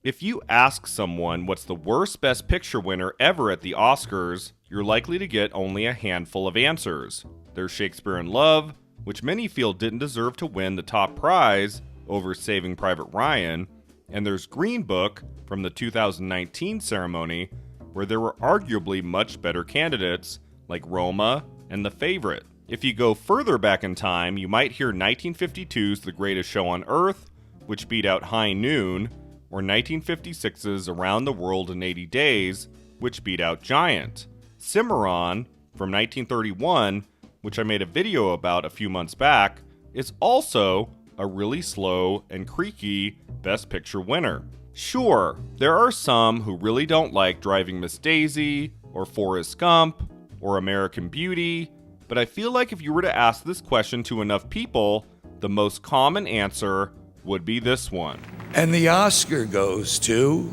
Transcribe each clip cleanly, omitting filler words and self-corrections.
If you ask someone what's the worst Best Picture winner ever at the Oscars, you're likely to get only a handful of answers. There's Shakespeare in Love, which many feel didn't deserve to win the top prize over Saving Private Ryan, and there's Green Book from the 2019 ceremony, where there were arguably much better candidates like Roma and The Favorite. If you go further back in time, you might hear 1952's The Greatest Show on Earth, which beat out High Noon, or 1956's Around the World in 80 Days, which beat out Giant. Cimarron, from 1931, which I made a video about a few months back, is also a really slow and creaky Best Picture winner. Sure, there are some who really don't like Driving Miss Daisy, or Forrest Gump, or American Beauty, but I feel like if you were to ask this question to enough people, the most common answer would be this one. And the Oscar goes to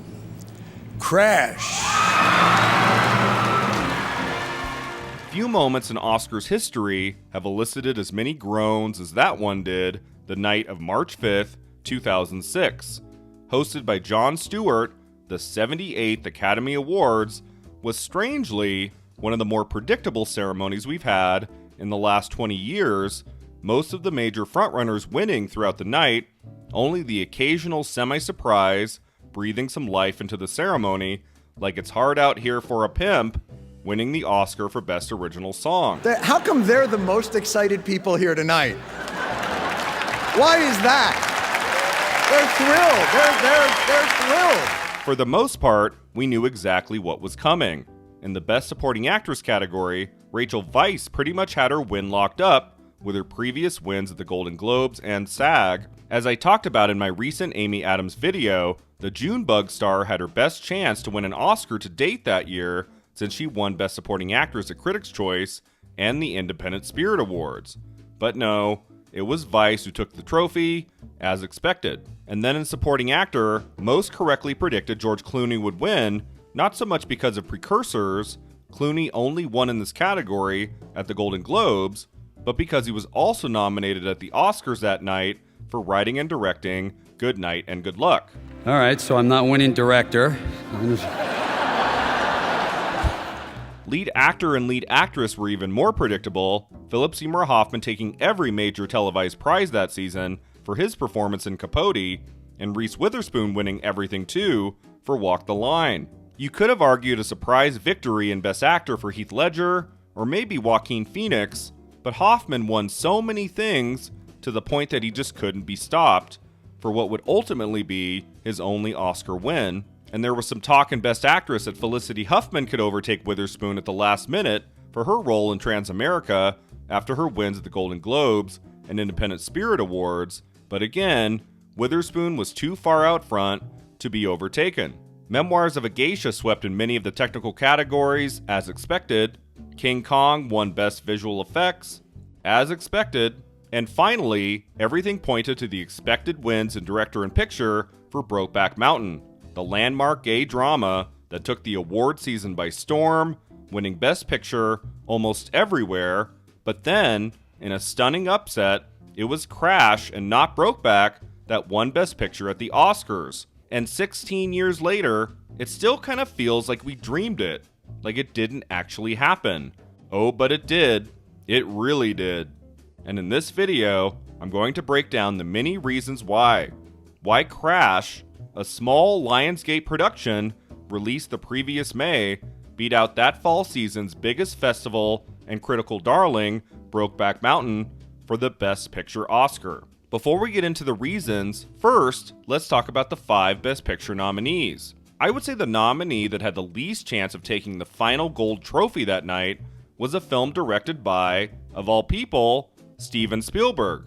Crash. Few moments in Oscars history have elicited as many groans as that one did the night of March 5th, 2006. Hosted by Jon Stewart, the 78th Academy Awards was strangely one of the more predictable ceremonies we've had in the last 20 years, most of the major frontrunners winning throughout the night, only the occasional semi-surprise breathing some life into the ceremony, like It's Hard Out Here for a Pimp, winning the Oscar for Best Original Song. How come they're the most excited people here tonight? Why is that? They're thrilled. For the most part, we knew exactly what was coming. In the Best Supporting Actress category, Rachel Weisz pretty much had her win locked up with her previous wins at the Golden Globes and SAG. As I talked about in my recent Amy Adams video, the Junebug star had her best chance to win an Oscar to date that year, since she won Best Supporting Actress at Critics' Choice and the Independent Spirit Awards. But no, it was Weisz who took the trophy, as expected. And then in Supporting Actor, most correctly predicted George Clooney would win, not so much because of precursors, Clooney only won in this category at the Golden Globes, but because he was also nominated at the Oscars that night for writing and directing Good Night and Good Luck. All right, so I'm not winning director. Lead actor and lead actress were even more predictable, Philip Seymour Hoffman taking every major televised prize that season for his performance in Capote, and Reese Witherspoon winning everything too for Walk the Line. You could have argued a surprise victory in Best Actor for Heath Ledger, or maybe Joaquin Phoenix, but Hoffman won so many things to the point that he just couldn't be stopped for what would ultimately be his only Oscar win. And there was some talk in Best Actress that Felicity Huffman could overtake Witherspoon at the last minute for her role in Transamerica after her wins at the Golden Globes and Independent Spirit Awards, but again, Witherspoon was too far out front to be overtaken. Memoirs of a Geisha swept in many of the technical categories, as expected. King Kong won Best Visual Effects, as expected. And finally, everything pointed to the expected wins in Director and Picture for Brokeback Mountain, the landmark gay drama that took the award season by storm, winning Best Picture almost everywhere. But then, in a stunning upset, it was Crash and not Brokeback that won Best Picture at the Oscars. And 16 years later, it still kind of feels like we dreamed it, like it didn't actually happen. Oh, but it did. It really did. And in this video, I'm going to break down the many reasons why. Why Crash, a small Lionsgate production released the previous May, beat out that fall season's biggest festival and critical darling, Brokeback Mountain, for the Best Picture Oscar. Before we get into the reasons, first, let's talk about the 5 Best Picture nominees. I would say the nominee that had the least chance of taking the final gold trophy that night was a film directed by, of all people, Steven Spielberg.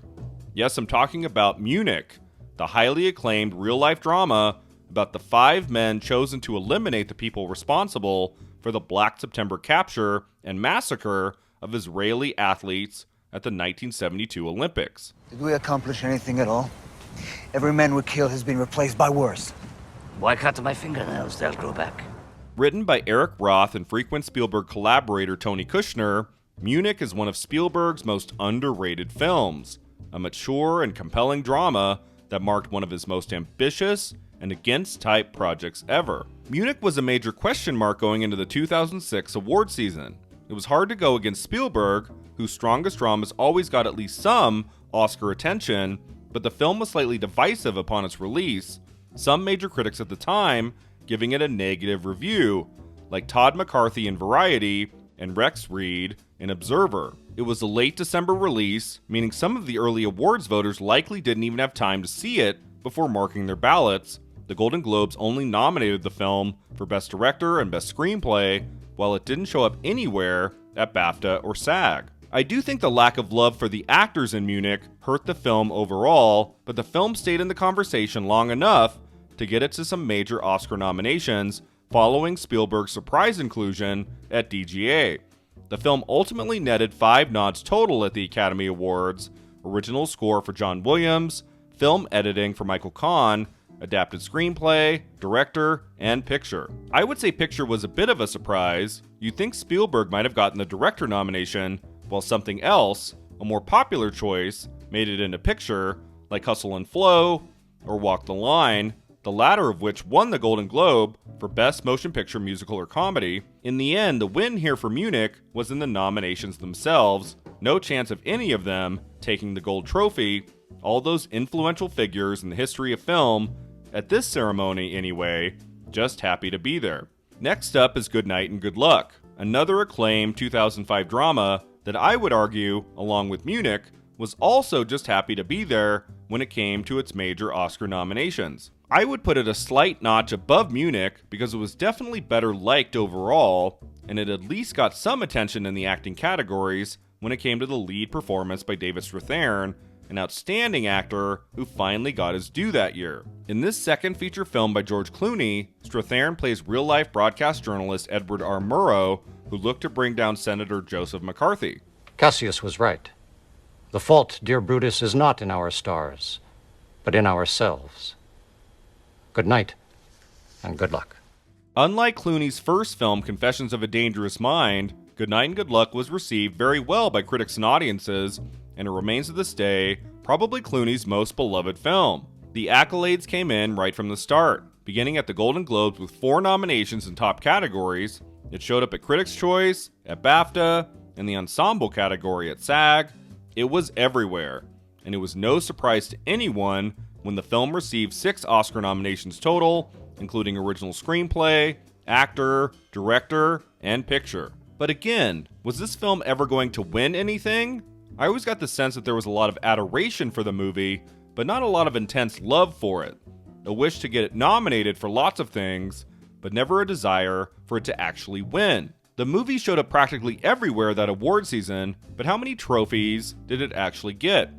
Yes, I'm talking about Munich, the highly acclaimed real-life drama about the 5 men chosen to eliminate the people responsible for the Black September capture and massacre of Israeli athletes at the 1972 Olympics. Did we accomplish anything at all? Every man we killed has been replaced by worse. Why cut my fingernails? They'll grow back. Written by Eric Roth and frequent Spielberg collaborator Tony Kushner, Munich is one of Spielberg's most underrated films, a mature and compelling drama that marked one of his most ambitious and against-type projects ever. Munich was a major question mark going into the 2006 award season. It was hard to go against Spielberg, whose strongest dramas always got at least some Oscar attention, but the film was slightly divisive upon its release, some major critics at the time giving it a negative review, like Todd McCarthy in Variety and Rex Reed in Observer. It was a late December release, meaning some of the early awards voters likely didn't even have time to see it before marking their ballots. The Golden Globes only nominated the film for Best Director and Best Screenplay, while it didn't show up anywhere at BAFTA or SAG. I do think the lack of love for the actors in Munich hurt the film overall, but the film stayed in the conversation long enough to get it to some major Oscar nominations following Spielberg's surprise inclusion at DGA. The film ultimately netted 5 nods total at the Academy Awards: original score for John Williams, film editing for Michael Kahn, adapted screenplay, director, and picture. I would say picture was a bit of a surprise. You'd think Spielberg might have gotten the director nomination, while something else, a more popular choice, made it into picture, like Hustle and Flow or Walk the Line, the latter of which won the Golden Globe for Best Motion Picture Musical or Comedy. In the end, the win here for Munich was in the nominations themselves. No chance of any of them taking the gold trophy. All those influential figures in the history of film, at this ceremony anyway, just happy to be there. Next up is Good Night and Good Luck, another acclaimed 2005 drama that I would argue, along with Munich, was also just happy to be there when it came to its major Oscar nominations. I would put it a slight notch above Munich because it was definitely better liked overall, and it at least got some attention in the acting categories when it came to the lead performance by David Strathairn, an outstanding actor who finally got his due that year. In this second feature film by George Clooney, Strathairn plays real-life broadcast journalist Edward R. Murrow, who looked to bring down Senator Joseph McCarthy. Cassius was right. The fault, dear Brutus, is not in our stars, but in ourselves. Good night, and good luck. Unlike Clooney's first film, Confessions of a Dangerous Mind, Good Night and Good Luck was received very well by critics and audiences, and it remains to this day probably Clooney's most beloved film. The accolades came in right from the start, beginning at the Golden Globes with 4 nominations in top categories. It showed up at Critics' Choice, at BAFTA, in the Ensemble category at SAG. It was everywhere, and it was no surprise to anyone when the film received 6 Oscar nominations total, including Original Screenplay, Actor, Director, and Picture. But again, was this film ever going to win anything? I always got the sense that there was a lot of adoration for the movie, but not a lot of intense love for it. A wish to get it nominated for lots of things, but never a desire for it to actually win. The movie showed up practically everywhere that award season, but how many trophies did it actually get?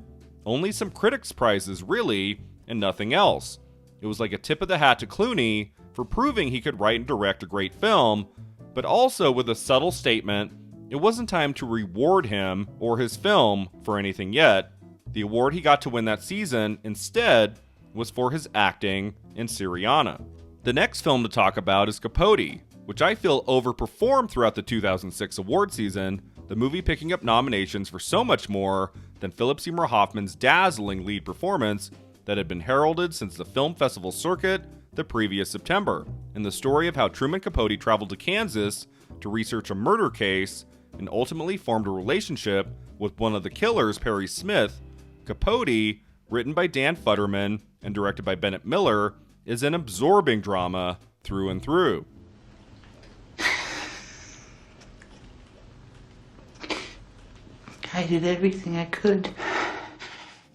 Only some critics' prizes, really, and nothing else. It was like a tip of the hat to Clooney for proving he could write and direct a great film, but also with a subtle statement, it wasn't time to reward him or his film for anything yet. The award he got to win that season, instead, was for his acting in Syriana. The next film to talk about is Capote, which I feel overperformed throughout the 2006 award season, the movie picking up nominations for so much more than Philip Seymour Hoffman's dazzling lead performance that had been heralded since the film festival circuit the previous September, and the story of how Truman Capote traveled to Kansas to research a murder case and ultimately formed a relationship with one of the killers, Perry Smith. Capote, written by Dan Futterman and directed by Bennett Miller, is an absorbing drama through and through. I did everything I could.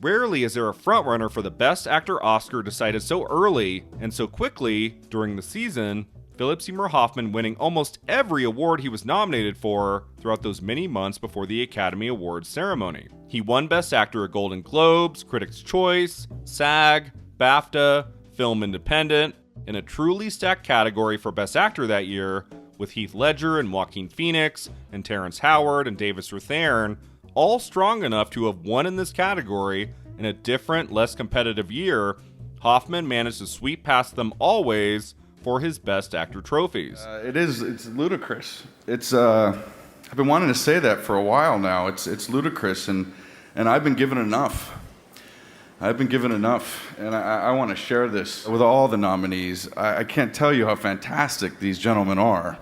Rarely is there a frontrunner for the Best Actor Oscar decided so early and so quickly during the season, Philip Seymour Hoffman winning almost every award he was nominated for throughout those many months before the Academy Awards ceremony. He won Best Actor at Golden Globes, Critics' Choice, SAG, BAFTA, Film Independent, in a truly stacked category for Best Actor that year, with Heath Ledger and Joaquin Phoenix and Terrence Howard and David Strathairn all strong enough to have won in this category in a different, less competitive year. Hoffman managed to sweep past them always for his Best Actor trophies. It's ludicrous. I've been wanting to say that for a while now. It's ludicrous, and I've been given enough. I've been given enough, and I want to share this with all the nominees. I can't tell you how fantastic these gentlemen are.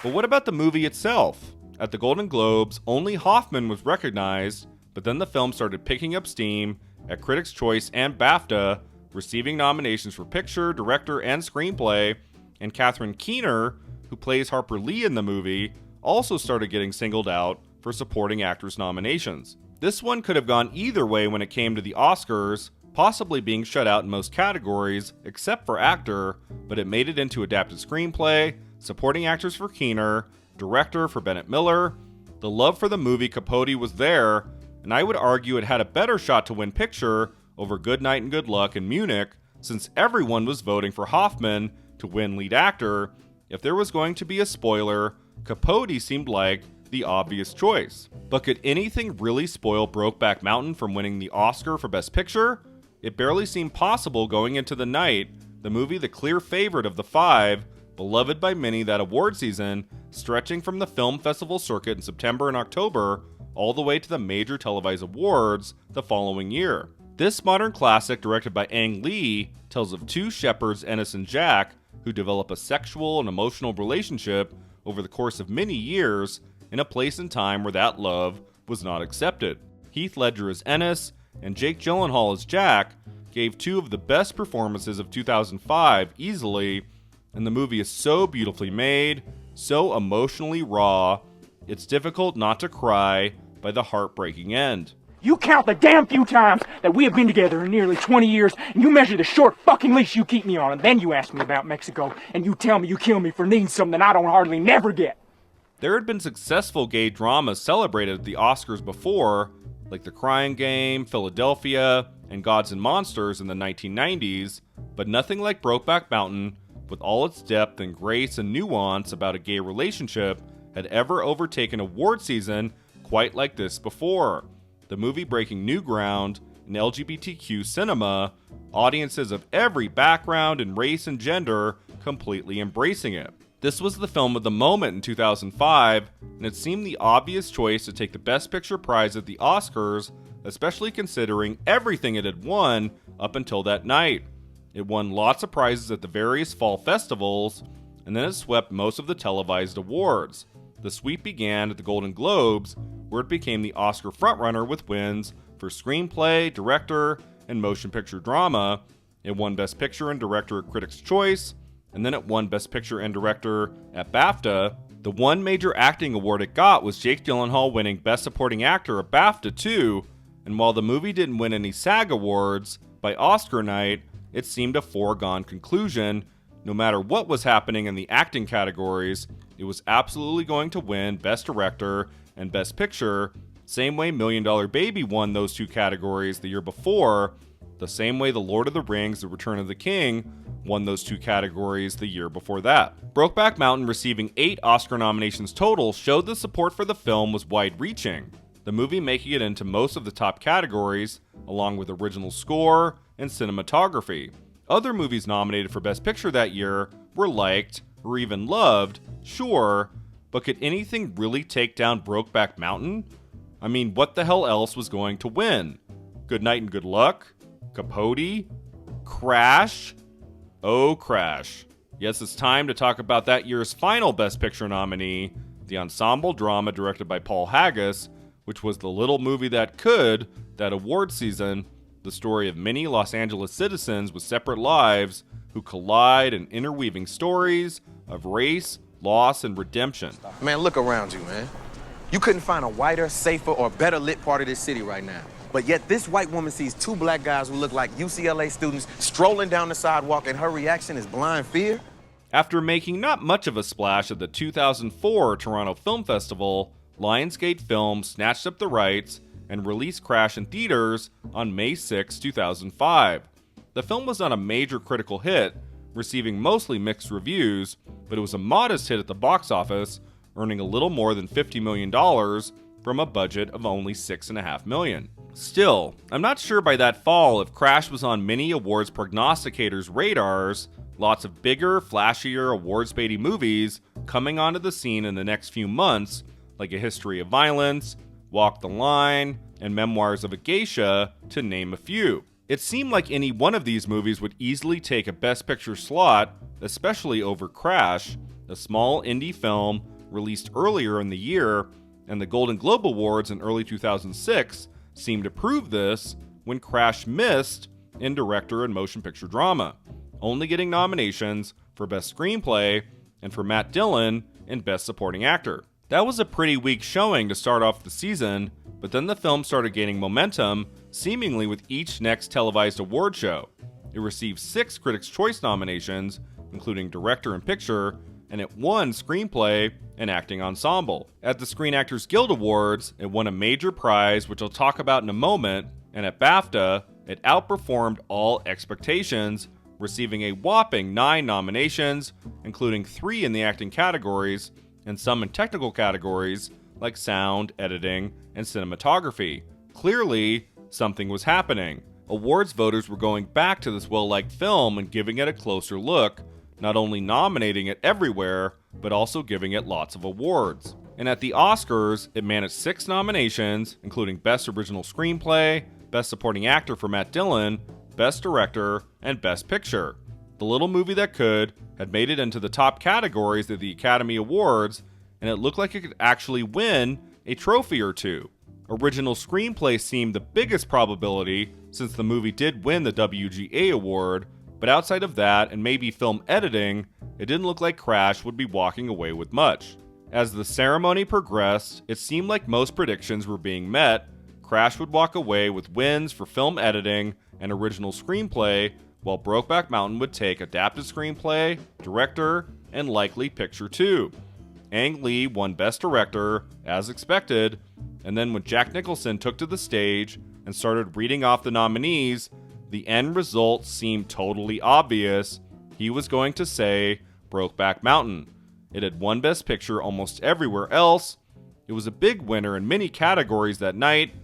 But what about the movie itself? At the Golden Globes, only Hoffman was recognized, but then the film started picking up steam at Critics' Choice and BAFTA, receiving nominations for picture, director, and screenplay, and Catherine Keener, who plays Harper Lee in the movie, also started getting singled out for supporting actress nominations. This one could have gone either way when it came to the Oscars, possibly being shut out in most categories except for actor, but it made it into adapted screenplay, supporting actress for Keener, director for Bennett Miller. The love for the movie Capote was there, and I would argue it had a better shot to win picture over Good Night and Good Luck in Munich, since everyone was voting for Hoffman to win lead actor. If there was going to be a spoiler, Capote seemed like the obvious choice. But could anything really spoil Brokeback Mountain from winning the Oscar for Best Picture? It barely seemed possible going into the night, the movie the clear favorite of the five, beloved by many that award season, stretching from the film festival circuit in September and October all the way to the major televised awards the following year. This modern classic, directed by Ang Lee, tells of two shepherds, Ennis and Jack, who develop a sexual and emotional relationship over the course of many years in a place and time where that love was not accepted. Heath Ledger as Ennis and Jake Gyllenhaal as Jack gave two of the best performances of 2005 easily, and the movie is so beautifully made, so emotionally raw, it's difficult not to cry by the heartbreaking end. You count the damn few times that we have been together in nearly 20 years, and you measure the short fucking leash you keep me on, and then you ask me about Mexico, and you tell me you kill me for needing something I don't hardly never get. There had been successful gay dramas celebrated at the Oscars before, like The Crying Game, Philadelphia, and Gods and Monsters in the 1990s, but nothing like Brokeback Mountain, with all its depth and grace and nuance about a gay relationship, had ever overtaken award season quite like this before. The movie breaking new ground in LGBTQ cinema, audiences of every background and race and gender completely embracing it. This was the film of the moment in 2005, and it seemed the obvious choice to take the Best Picture prize at the Oscars, especially considering everything it had won up until that night. It won lots of prizes at the various fall festivals, and then it swept most of the televised awards. The sweep began at the Golden Globes, where it became the Oscar frontrunner with wins for screenplay, director, and motion picture drama. It won Best Picture and Director at Critics' Choice, and then it won Best Picture and Director at BAFTA. The one major acting award it got was Jake Gyllenhaal winning Best Supporting Actor at BAFTA too, and while the movie didn't win any SAG awards, by Oscar night, it seemed a foregone conclusion. No matter what was happening in the acting categories, it was absolutely going to win Best Director and Best Picture, same way $1 Million Baby won those two categories the year before, the same way The Lord of the Rings, The Return of the King won those two categories the year before that. Brokeback Mountain receiving 8 Oscar nominations total showed the support for the film was wide-reaching, the movie making it into most of the top categories, along with original score and cinematography. Other movies nominated for Best Picture that year were liked, or even loved, sure, but could anything really take down Brokeback Mountain? I mean, what the hell else was going to win? Good Night and Good Luck? Capote? Crash? Oh, Crash. Yes, it's time to talk about that year's final Best Picture nominee, the ensemble drama directed by Paul Haggis, which was the little movie that could, that award season, the story of many Los Angeles citizens with separate lives who collide in interweaving stories of race, loss, and redemption. Man, look around you, man. You couldn't find a whiter, safer, or better lit part of this city right now. But yet this white woman sees two black guys who look like UCLA students strolling down the sidewalk, and her reaction is blind fear? After making not much of a splash at the 2004 Toronto Film Festival, Lionsgate Films snatched up the rights and released Crash in theaters on May 6, 2005. The film was not a major critical hit, receiving mostly mixed reviews, but it was a modest hit at the box office, earning a little more than $50 million from a budget of only $6.5 million. Still, I'm not sure by that fall if Crash was on many awards prognosticators' radars. Lots of bigger, flashier, awards-baity movies coming onto the scene in the next few months, like A History of Violence, Walk the Line, and Memoirs of a Geisha, to name a few. It seemed like any one of these movies would easily take a Best Picture slot, especially over Crash, a small indie film released earlier in the year, and the Golden Globe Awards in early 2006 seemed to prove this when Crash missed in Director and Motion Picture Drama, only getting nominations for Best Screenplay and for Matt Dillon in Best Supporting Actor. That was a pretty weak showing to start off the season, but then the film started gaining momentum, seemingly with each next televised award show. It received 6 Critics' Choice nominations, including Director and Picture, and it won Screenplay and Acting Ensemble. At the Screen Actors Guild Awards, it won a major prize, which I'll talk about in a moment, and at BAFTA, it outperformed all expectations, receiving a whopping 9 nominations, including 3 in the acting categories, and some in technical categories like sound, editing, and cinematography. Clearly, something was happening. Awards voters were going back to this well-liked film and giving it a closer look, not only nominating it everywhere, but also giving it lots of awards. And at the Oscars, it managed 6 nominations, including Best Original Screenplay, Best Supporting Actor for Matt Dillon, Best Director, and Best Picture. The Little Movie That Could had made it into the top categories of the Academy Awards, and it looked like it could actually win a trophy or two. Original Screenplay seemed the biggest probability, since the movie did win the WGA award, but outside of that and maybe film editing, it didn't look like Crash would be walking away with much. As the ceremony progressed, it seemed like most predictions were being met. Crash would walk away with wins for film editing and original screenplay, while Brokeback Mountain would take adapted screenplay, director, and likely picture too. Ang Lee won Best Director, as expected, and then when Jack Nicholson took to the stage and started reading off the nominees, the end result seemed totally obvious. He was going to say Brokeback Mountain. It had won Best Picture almost everywhere else. It was a big winner in many categories that night,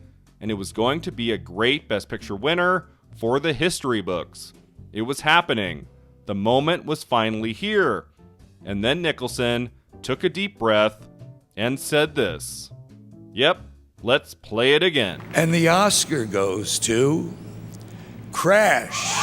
and it was going to be a great Best Picture winner for the history books. It was happening. The moment was finally here. And then Nicholson took a deep breath and said this. Yep, let's play it again. And the Oscar goes to Crash.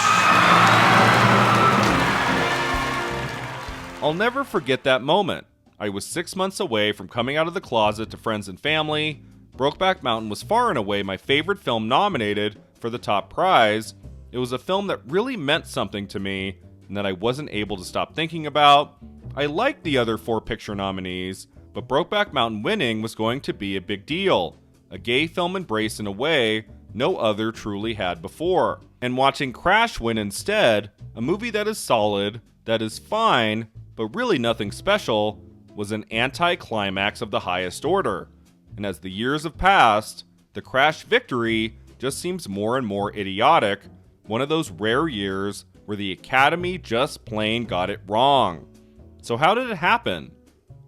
I'll never forget that moment. I was 6 months away from coming out of the closet to friends and family. Brokeback Mountain was far and away my favorite film nominated for the top prize. It was a film that really meant something to me and that I wasn't able to stop thinking about. I liked the other 4 picture nominees, but Brokeback Mountain winning was going to be a big deal. A gay film embrace in a way no other truly had before. And watching Crash win instead, a movie that is solid, that is fine, but really nothing special, was an anticlimax of the highest order. And as the years have passed, the Crash victory just seems more and more idiotic, one of those rare years where the Academy just plain got it wrong. So how did it happen?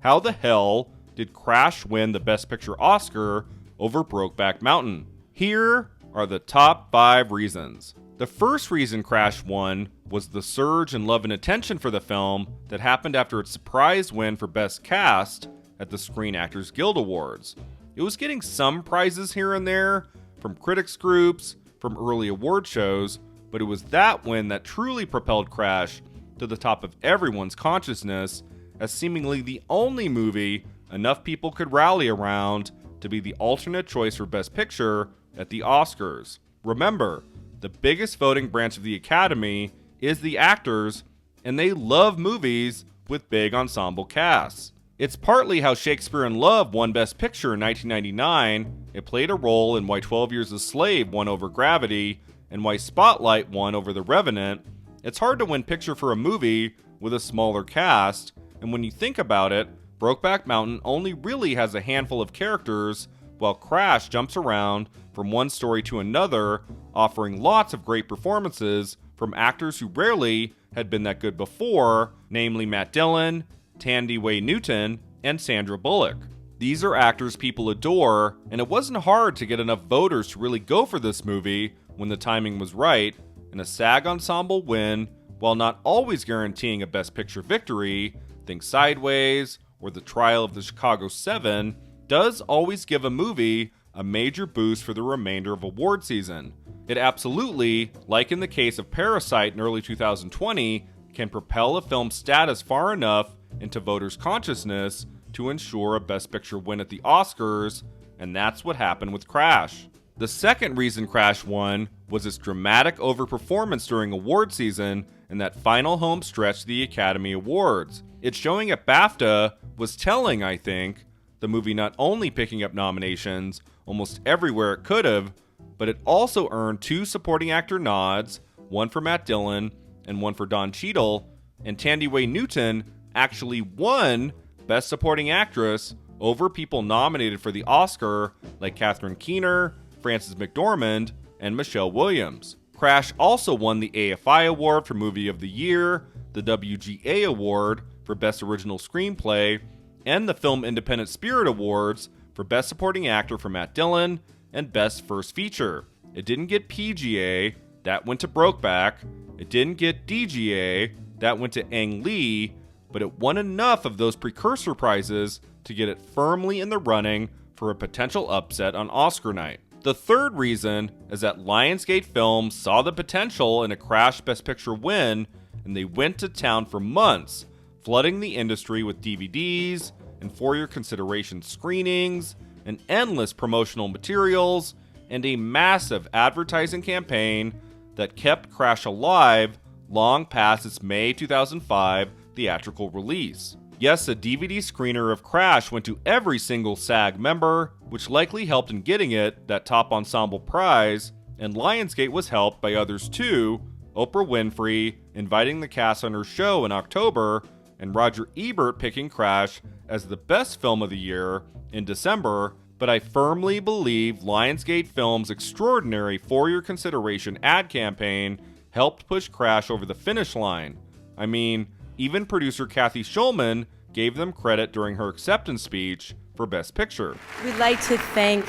How the hell did Crash win the Best Picture Oscar over Brokeback Mountain? Here are the top 5 reasons. The first reason Crash won was the surge in love and attention for the film that happened after its surprise win for Best Cast at the Screen Actors Guild Awards. It was getting some prizes here and there, from critics groups, from early award shows, but it was that win that truly propelled Crash to the top of everyone's consciousness as seemingly the only movie enough people could rally around to be the alternate choice for Best Picture at the Oscars. Remember, the biggest voting branch of the Academy is the actors, and they love movies with big ensemble casts. It's partly how Shakespeare in Love won Best Picture in 1999. It played a role in why 12 Years a Slave won over Gravity, and why Spotlight won over The Revenant. It's hard to win picture for a movie with a smaller cast, and when you think about it, Brokeback Mountain only really has a handful of characters, while Crash jumps around from one story to another, offering lots of great performances from actors who rarely had been that good before, namely Matt Dillon, Tandy Way Newton, and Sandra Bullock. These are actors people adore, and it wasn't hard to get enough voters to really go for this movie when the timing was right, and a SAG Ensemble win, while not always guaranteeing a Best Picture victory, think Sideways or The Trial of the Chicago 7, does always give a movie a major boost for the remainder of award season. It absolutely, like in the case of Parasite in early 2020, can propel a film's status far enough into voters' consciousness to ensure a Best Picture win at the Oscars, and that's what happened with Crash. The second reason Crash won was its dramatic overperformance during award season and that final home stretch to the Academy Awards. Its showing at BAFTA was telling, I think, the movie not only picking up nominations almost everywhere it could have, but it also earned 2 supporting actor nods, one for Matt Dillon and one for Don Cheadle, and Thandiwe Newton actually won Best Supporting Actress over people nominated for the Oscar like Catherine Keener, Frances McDormand, and Michelle Williams. Crash also won the AFI Award for Movie of the Year, the WGA Award for Best Original Screenplay, and the Film Independent Spirit Awards for Best Supporting Actor for Matt Dillon and Best First Feature. It didn't get PGA, that went to Brokeback. It didn't get DGA, that went to Ang Lee, but it won enough of those precursor prizes to get it firmly in the running for a potential upset on Oscar night. The third reason is that Lionsgate Films saw the potential in a Crash Best Picture win, and they went to town for months, flooding the industry with DVDs and for your consideration screenings and endless promotional materials and a massive advertising campaign that kept Crash alive long past its May 2005 theatrical release. Yes, a DVD screener of Crash went to every single SAG member, which likely helped in getting it that top ensemble prize, and Lionsgate was helped by others too, Oprah Winfrey inviting the cast on her show in October, and Roger Ebert picking Crash as the best film of the year in December, but I firmly believe Lionsgate Films' extraordinary For Your Consideration ad campaign helped push Crash over the finish line. I mean, even producer Kathy Schulman gave them credit during her acceptance speech for Best Picture. We'd like to thank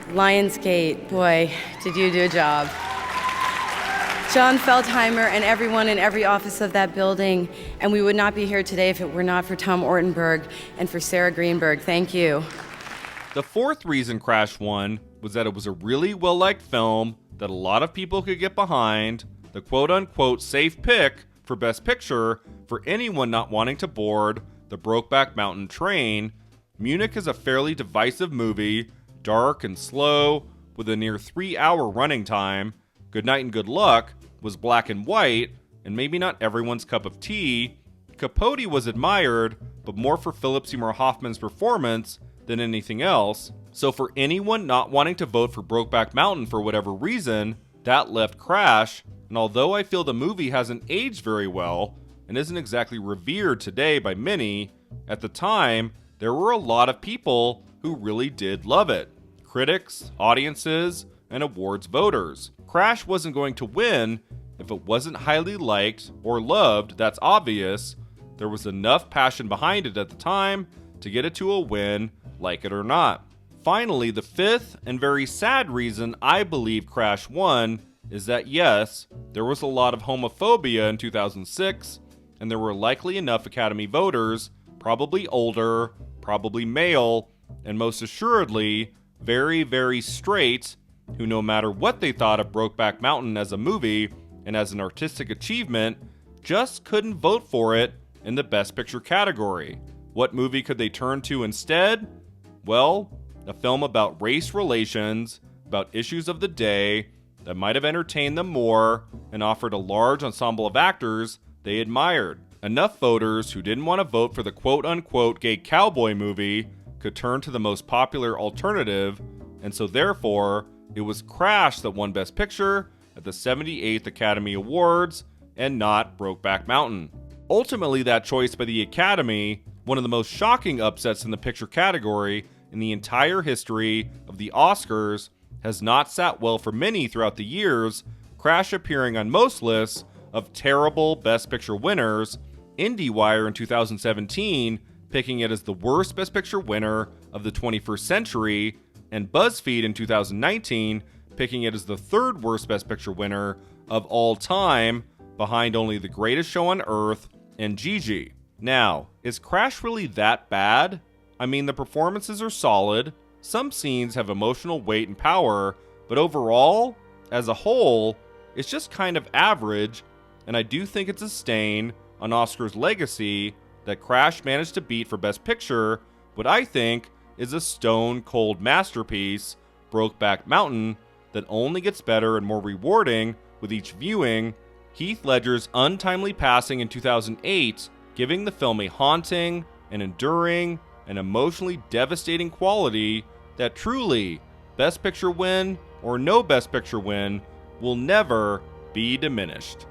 Lionsgate. Boy, did you do a job. John Feldheimer and everyone in every office of that building, and we would not be here today if it were not for Tom Ortenberg and for Sarah Greenberg. Thank you. The fourth reason Crash won was that it was a really well-liked film that a lot of people could get behind, the quote-unquote safe pick for Best Picture for anyone not wanting to board the Brokeback Mountain train. Munich is a fairly divisive movie, dark and slow, with a near 3-hour running time. Good Night and Good Luck was black and white, and maybe not everyone's cup of tea. Capote was admired, but more for Philip Seymour Hoffman's performance than anything else. So for anyone not wanting to vote for Brokeback Mountain for whatever reason, that left Crash, and although I feel the movie hasn't aged very well, and isn't exactly revered today by many, at the time, there were a lot of people who really did love it. Critics, audiences, and awards voters. Crash wasn't going to win if it wasn't highly liked or loved, that's obvious. There was enough passion behind it at the time to get it to a win, like it or not. Finally, the fifth and very sad reason I believe Crash won is that yes, there was a lot of homophobia in 2006, and there were likely enough Academy voters, probably older, probably male, and most assuredly very, very straight, who no matter what they thought of Brokeback Mountain as a movie and as an artistic achievement, just couldn't vote for it in the Best Picture category. What movie could they turn to instead? Well, a film about race relations, about issues of the day, that might have entertained them more and offered a large ensemble of actors they admired. Enough voters who didn't want to vote for the quote-unquote gay cowboy movie could turn to the most popular alternative, and so therefore, it was Crash that won Best Picture at the 78th Academy Awards, and not Brokeback Mountain. Ultimately, that choice by the Academy, one of the most shocking upsets in the picture category in the entire history of the Oscars, has not sat well for many throughout the years, Crash appearing on most lists of terrible Best Picture winners, IndieWire in 2017 picking it as the worst Best Picture winner of the 21st century, and BuzzFeed in 2019 picking it as the third worst Best Picture winner of all time, behind only The Greatest Show on Earth and Gigi. Now, is Crash really that bad? I mean, the performances are solid, some scenes have emotional weight and power, but overall, as a whole, it's just kind of average, and I do think it's a stain on Oscar's legacy that Crash managed to beat for Best Picture what I think is a stone-cold masterpiece, Brokeback Mountain, that only gets better and more rewarding with each viewing, Heath Ledger's untimely passing in 2008 giving the film a haunting, and enduring, and emotionally devastating quality that truly, Best Picture win or no Best Picture win, will never be diminished.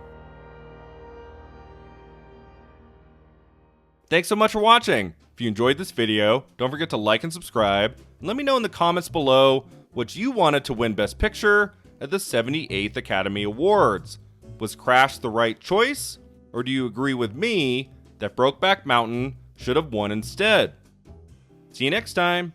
Thanks so much for watching. If you enjoyed this video, don't forget to like and subscribe, and let me know in the comments below what you wanted to win Best Picture at the 78th Academy Awards. Was Crash the right choice, or do you agree with me that Brokeback Mountain should have won instead? See you next time.